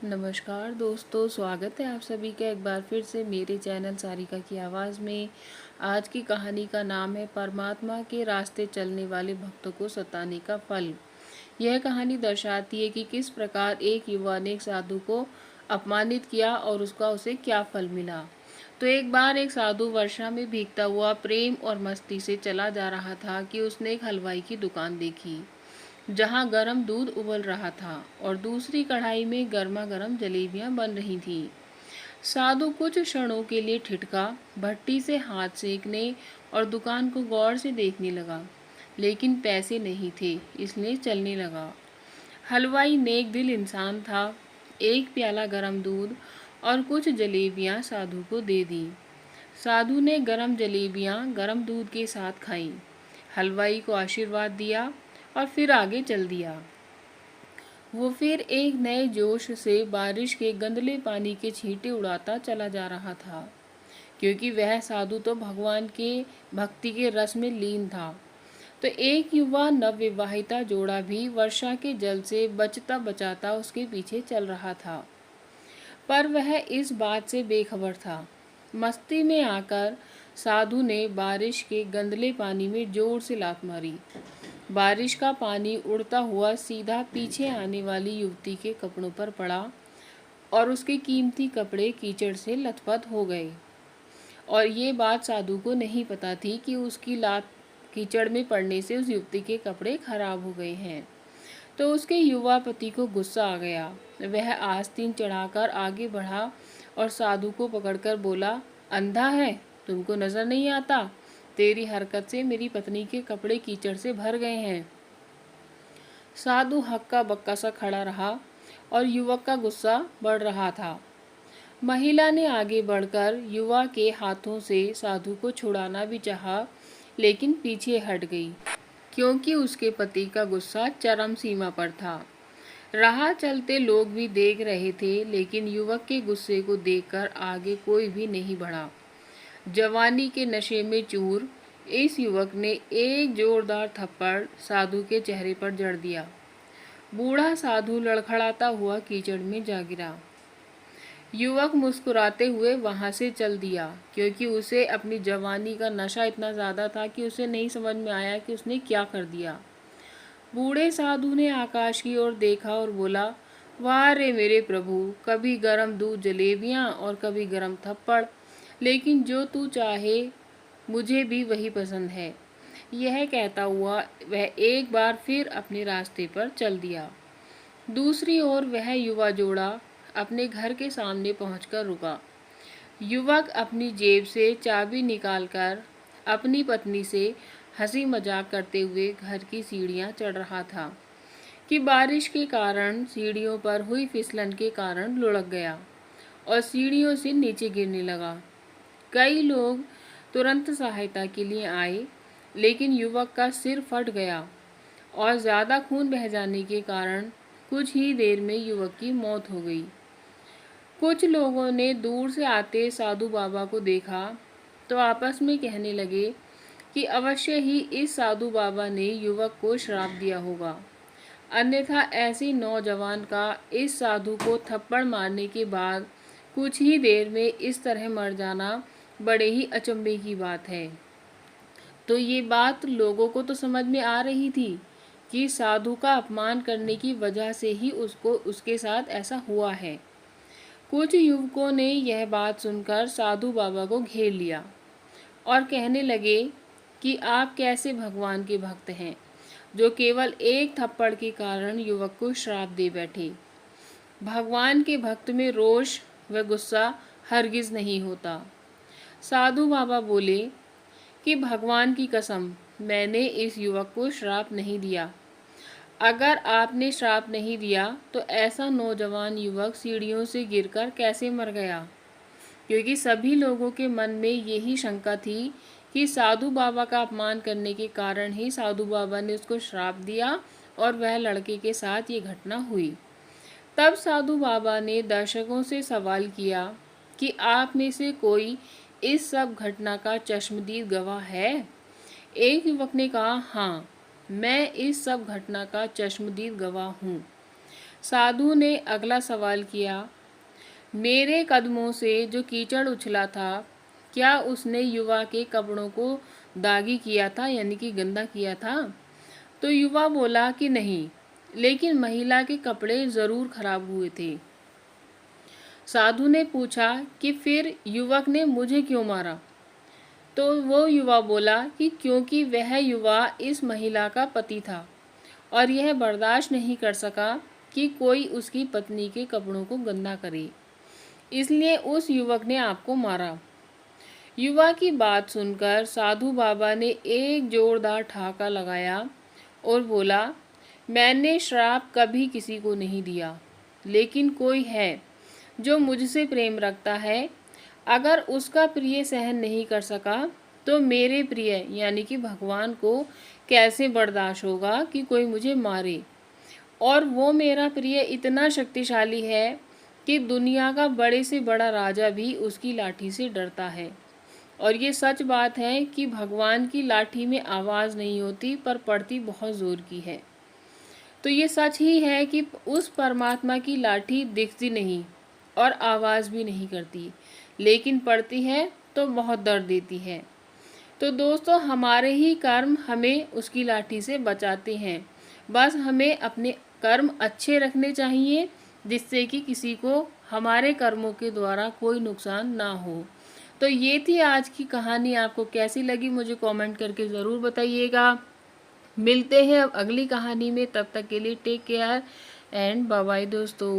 नमस्कार दोस्तों, स्वागत है आप सभी का एक बार फिर से मेरे चैनल सारिका की आवाज़ में। आज की कहानी का नाम है परमात्मा के रास्ते चलने वाले भक्तों को सताने का फल। यह कहानी दर्शाती है कि किस प्रकार एक युवा ने एक साधु को अपमानित किया और उसे क्या फल मिला। तो एक बार एक साधु वर्षा में भीगता हुआ प्रेम और मस्ती से चला जा रहा था कि उसने एक हलवाई की दुकान देखी जहाँ गर्म दूध उबल रहा था और दूसरी कढ़ाई में गर्मा गर्म जलेबियां बन रही थीं। साधु कुछ क्षणों के लिए ठिठका, भट्टी से हाथ सेकने और दुकान को गौर से देखने लगा, लेकिन पैसे नहीं थे, इसलिए चलने लगा। हलवाई नेक दिल इंसान था। एक प्याला गरम दूध और कुछ जलेबियां साधु को दे दी। साधु ने गरम जलेबियां गरम दूध के साथ खाईं, हलवाई को आशीर्वाद दिया और फिर आगे चल दिया। वो फिर एक नए जोश से बारिश के गंदले पानी के छींटे उड़ाता चला जा रहा था, क्योंकि वह साधु तो भगवान के भक्ति के रस में लीन था। तो एक युवा नवविवाहिता जोड़ा भी वर्षा के जल से बचता बचाता उसके पीछे चल रहा था, पर वह इस बात से बेखबर था। मस्ती में आकर साधु ने बारिश के गंदले पानी में जोर से लात मारी। बारिश का पानी उड़ता हुआ सीधा पीछे आने वाली युवती के कपड़ों पर पड़ा और उसके कीमती कपड़े कीचड़ से लथपथ हो गए। और ये बात साधु को नहीं पता थी कि उसकी लात कीचड़ में पड़ने से उस युवती के कपड़े खराब हो गए हैं। तो उसके युवा पति को गुस्सा आ गया। वह आस्तीन चढ़ाकर आगे बढ़ा और साधु को पकड़कर बोला, अंधा है, तुमको नजर नहीं आता? तेरी हरकत से मेरी पत्नी के कपड़े कीचड़ से भर गए हैं। साधु हक्का बक्का सा खड़ा रहा और युवक का गुस्सा बढ़ रहा था। महिला ने आगे बढ़कर युवा के हाथों से साधु को छुड़ाना भी चाहा, लेकिन पीछे हट गई, क्योंकि उसके पति का गुस्सा चरम सीमा पर था। राह चलते लोग भी देख रहे थे, लेकिन युवक के गुस्से को देखकर आगे कोई भी नहीं बढ़ा। जवानी के नशे में चूर इस युवक ने एक जोरदार थप्पड़ साधु के चेहरे पर जड़ दिया। बूढ़ा साधु लड़खड़ाता हुआ कीचड़ में जा गिरा। युवक मुस्कुराते हुए वहां से चल दिया, क्योंकि उसे अपनी जवानी का नशा इतना ज्यादा था कि उसे नहीं समझ में आया कि उसने क्या कर दिया। बूढ़े साधु ने आकाश की ओर देखा और बोला, वाह रे मेरे प्रभु, कभी गरम दूध जलेबियां और कभी गरम थप्पड़, लेकिन जो तू चाहे मुझे भी वही पसंद है। यह कहता हुआ वह एक बार फिर अपने रास्ते पर चल दिया। दूसरी ओर वह युवा जोड़ा अपने घर के सामने पहुंचकर रुका। युवक अपनी जेब से चाबी निकालकर अपनी पत्नी से हंसी मजाक करते हुए घर की सीढ़ियां चढ़ रहा था कि बारिश के कारण सीढ़ियों पर हुई फिसलन के कारण लुढ़क गया और सीढ़ियों से नीचे गिरने लगा। कई लोग तुरंत सहायता के लिए आए, लेकिन युवक का सिर फट गया और ज़्यादा खून बह जाने के कारण कुछ ही देर में युवक की मौत हो गई। कुछ लोगों ने दूर से आते साधु बाबा को देखा तो आपस में कहने लगे कि अवश्य ही इस साधु बाबा ने युवक को श्राप दिया होगा, अन्यथा ऐसे नौजवान का इस साधु को थप्पड़ मारने के बाद कुछ ही देर में इस तरह मर जाना बड़े ही अचंभे की बात है। तो ये बात लोगों को तो समझ में आ रही थी कि साधु का अपमान करने की वजह से ही उसके साथ ऐसा हुआ है। कुछ युवकों ने यह बात सुनकर साधु बाबा को घेर लिया और कहने लगे कि आप कैसे भगवान के भक्त हैं, जो केवल एक थप्पड़ के कारण युवक को श्राप दे बैठे। भगवान के भक्त में रोष व गुस्सा हरगिज नहीं होता। साधु बाबा बोले कि भगवान की कसम, मैंने इस युवक को श्राप नहीं दिया। अगर आपने श्राप नहीं दिया तो ऐसा नौजवान युवक सीढ़ियों से गिरकर कैसे मर गया? क्योंकि सभी लोगों के मन में यही शंका थी कि साधु बाबा का अपमान करने के कारण ही साधु बाबा ने उसको श्राप दिया और वह लड़के के साथ ये घटना हुई। तब साधु बाबा ने दर्शकों से सवाल किया कि आप में से कोई इस सब घटना का चश्मदीद गवाह है? एक युवक ने कहा, हाँ, मैं इस सब घटना का चश्मदीद गवाह हूँ। साधु ने अगला सवाल किया, मेरे कदमों से जो कीचड़ उछला था, क्या उसने युवा के कपड़ों को दागी किया था, यानी कि गंदा किया था? तो युवा बोला कि नहीं, लेकिन महिला के कपड़े जरूर खराब हुए थे। साधु ने पूछा कि फिर युवक ने मुझे क्यों मारा? तो वो युवा बोला कि क्योंकि वह युवा इस महिला का पति था और यह बर्दाश्त नहीं कर सका कि कोई उसकी पत्नी के कपड़ों को गंदा करे, इसलिए उस युवक ने आपको मारा। युवा की बात सुनकर साधु बाबा ने एक जोरदार ठहाका लगाया और बोला, मैंने श्राप कभी किसी को नहीं दिया, लेकिन कोई है जो मुझसे प्रेम रखता है, अगर उसका प्रिय सहन नहीं कर सका तो मेरे प्रिय यानी कि भगवान को कैसे बर्दाश्त होगा कि कोई मुझे मारे। और वो मेरा प्रिय इतना शक्तिशाली है कि दुनिया का बड़े से बड़ा राजा भी उसकी लाठी से डरता है। और ये सच बात है कि भगवान की लाठी में आवाज़ नहीं होती, पर पड़ती बहुत ज़ोर की है। तो ये सच ही है कि उस परमात्मा की लाठी दिखती नहीं और आवाज़ भी नहीं करती, लेकिन पड़ती है तो बहुत दर्द देती है। तो दोस्तों, हमारे ही कर्म हमें उसकी लाठी से बचाते हैं। बस हमें अपने कर्म अच्छे रखने चाहिए, जिससे कि किसी को हमारे कर्मों के द्वारा कोई नुकसान ना हो। तो ये थी आज की कहानी। आपको कैसी लगी मुझे कमेंट करके ज़रूर बताइएगा। मिलते हैं अब अगली कहानी में, तब तक के लिए take care and bye bye दोस्तों।